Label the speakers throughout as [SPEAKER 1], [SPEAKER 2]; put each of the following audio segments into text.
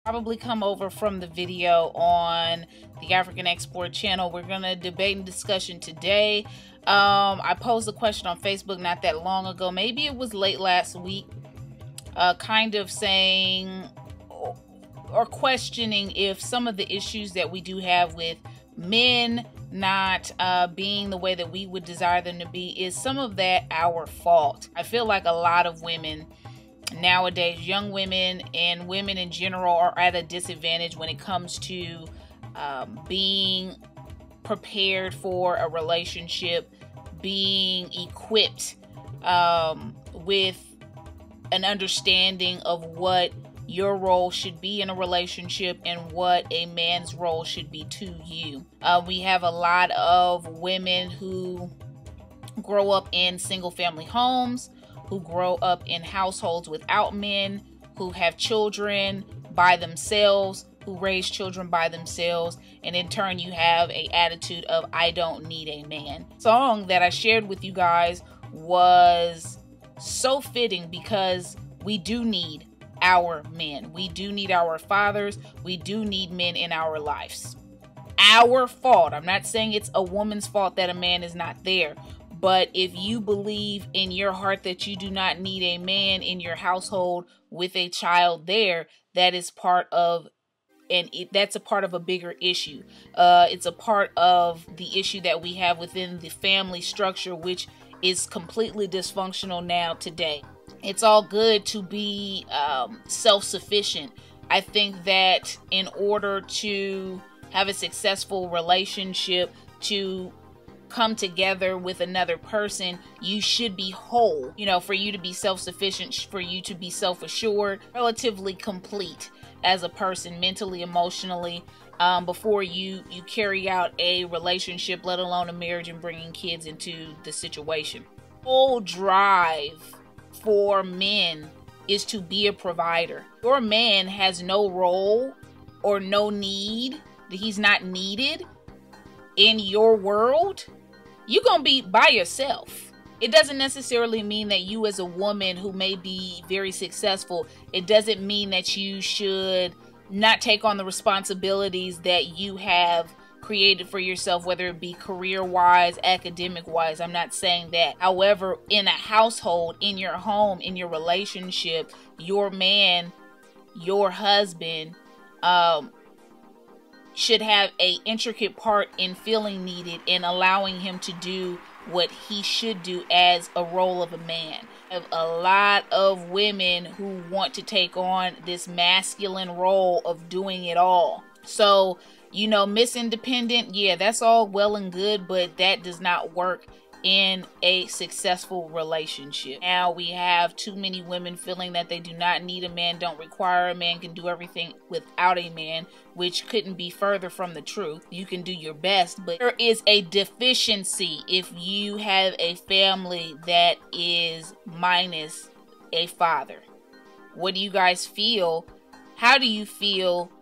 [SPEAKER 1] Probably come over from the video on the African Export channel. We're gonna debate and discussion today. I posed a question on Facebook not that long ago, maybe it was late last week, kind of saying or questioning if some of the issues that we do have with men not being the way that we would desire them to be, is some of that our fault. I feel like a lot of women nowadays, young women and women in general, are at a disadvantage when it comes to being prepared for a relationship, being equipped with an understanding of what your role should be in a relationship and what a man's role should be to you. We have a lot of women who grow up in single family homes, who grow up in households without men, who have children by themselves, who raise children by themselves, and in turn you have an attitude of I don't need a man. The song that I shared with you guys was so fitting because we do need our men. We do need our fathers. We do need men in our lives. Our fault. I'm not saying it's a woman's fault that a man is not there. But if you believe in your heart that you do not need a man in your household with a child there, that is part of, and that's a part of a bigger issue. It's a part of the issue that we have within the family structure, which is completely dysfunctional now today. It's all good to be self-sufficient. I think that in order to have a successful relationship, to come together with another person, you should be whole. You know, for you to be self-sufficient, for you to be self-assured, relatively complete as a person, mentally, emotionally, before you carry out a relationship, let alone a marriage and bringing kids into the situation. Whole drive for men is to be a provider. Your man has no role or no need, that he's not needed in your world, you're gonna be by yourself. It doesn't necessarily mean that you as a woman who may be very successful, it doesn't mean that you should not take on the responsibilities that you have created for yourself, whether it be career-wise, academic-wise. I'm not saying that. However, in a household, in your home, in your relationship, your man, your husband, should have a intricate part in feeling needed and allowing him to do what he should do as a role of a man. I have a lot of women who want to take on this masculine role of doing it all. So, you know, Miss Independent, yeah, that's all well and good, but that does not work in a successful relationship. Now we have too many women feeling that they do not need a man, don't require a man, can do everything without a man, which couldn't be further from the truth. You can do your best, but there is a deficiency if you have a family that is minus a father. What do you guys feel? How do you feel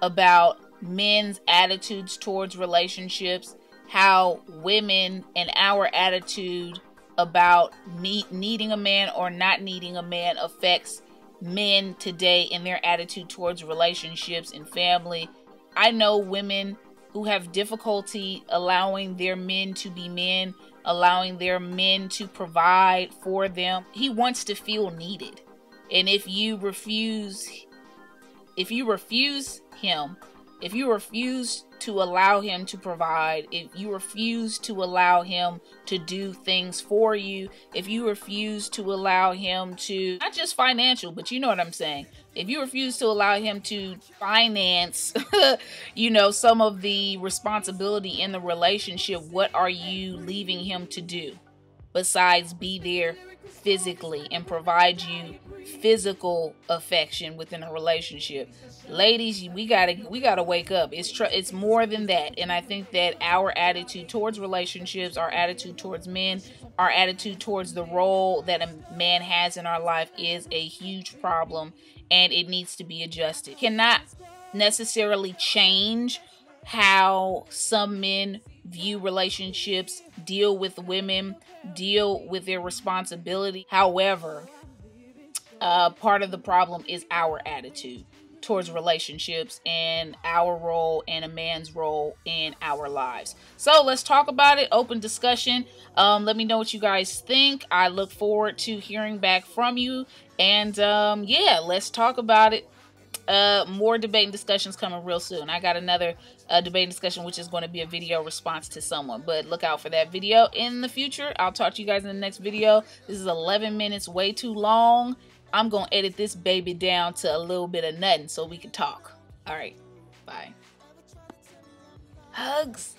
[SPEAKER 1] about men's attitudes towards relationships? How women and our attitude about needing a man or not needing a man affects men today in their attitude towards relationships and family. I know women who have difficulty allowing their men to be men, allowing their men to provide for them. He wants to feel needed. And if you refuse him, if you refuse to allow him to provide, if you refuse to allow him to do things for you, if you refuse to allow him to, not just financial, but you know what I'm saying, if you refuse to allow him to finance, you know, some of the responsibility in the relationship, what are you leaving him to do besides be there physically and provide you physical affection within a relationship? Ladies, we gotta wake up. It's more than that. And I think that our attitude towards relationships, our attitude towards men, our attitude towards the role that a man has in our life is a huge problem, and it needs to be adjusted. Cannot necessarily change how some men view relationships, deal with women, deal with their responsibility. However, part of the problem is our attitude. towards relationships and our role and a man's role in our lives. So let's talk about it. Open discussion. Let me know what you guys think. I look forward to hearing back from you. And yeah, let's talk about it. More debate and discussions coming real soon. I got another debate and discussion, which is going to be a video response to someone, but look out for that video in the future. I'll talk to you guys in the next video. This is 11 minutes, way too long. I'm going to edit this baby down to a little bit of nothing so we can talk. All right, bye. Hugs.